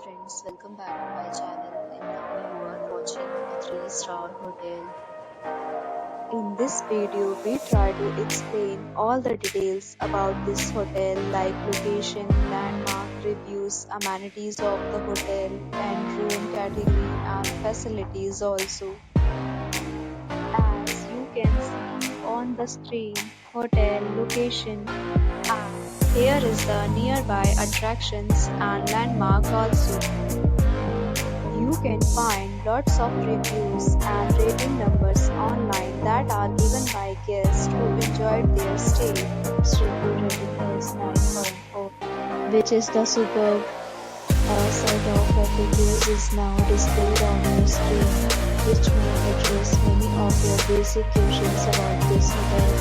friends, welcome back to my channel, and now you are watching a 3-star hotel. In this video, we try to explain all the details about this hotel like location, landmark, reviews, amenities of the hotel, and room category and facilities also. As you can see on the screen, hotel location, and here is the nearby attractions and landmark also. You can find lots of reviews and rating numbers online that are given by guests who enjoyed their stay. Its review rating is 9.4, which is the superb. A set of reviews is now displayed on your screen, which may address many of your basic questions about this hotel.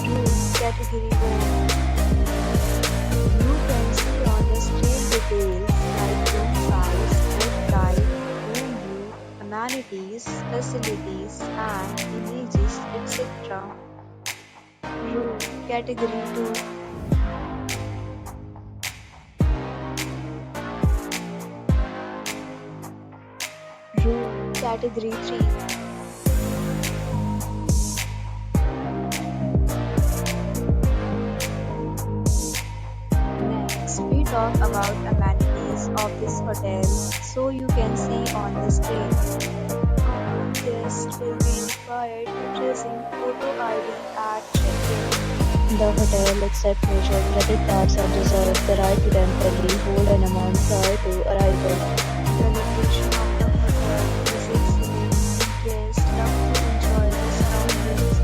Room category 1. You can see on the screen details like room size, bed type, room view, amenities, facilities, and images, etc. Room category 2. Room category 3. Next, we talk about amenities of this hotel, so you can see on the screen. All guests will be required to present photo ID at check-in. The hotel accepts major credit cards and reserves the right to temporarily hold an amount prior to arrival. The location of the hotel is excellent. Guests love to enjoy the surroundings.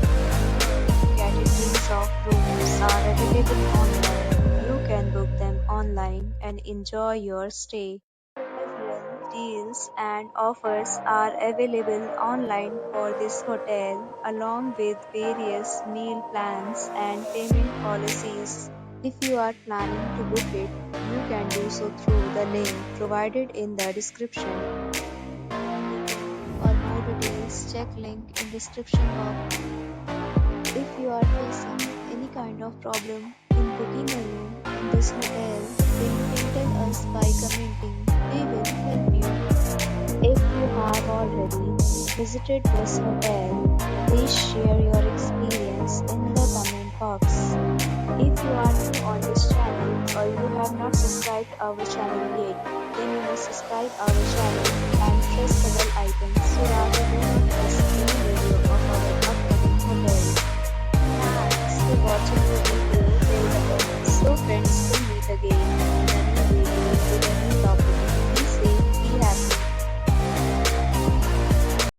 Categories of rooms are available online. You can book them online and enjoy your stay. Several deals and offers are available online for this hotel, along with various meal plans and payment policies. If you are planning to book it, you can do so through the link provided in the description. For more details, check link in description box. If you are facing any kind of problem in booking a room in this hotel, then you can tell us by commenting. We will help you. If you have already visited this hotel, please share your experience in the comment box. If you are new on this channel or you have not subscribed our channel yet, then you must subscribe our channel and press the bell icon so that you do not miss any video of our upcoming hotel. Thanks for watching the video till the end. So friends,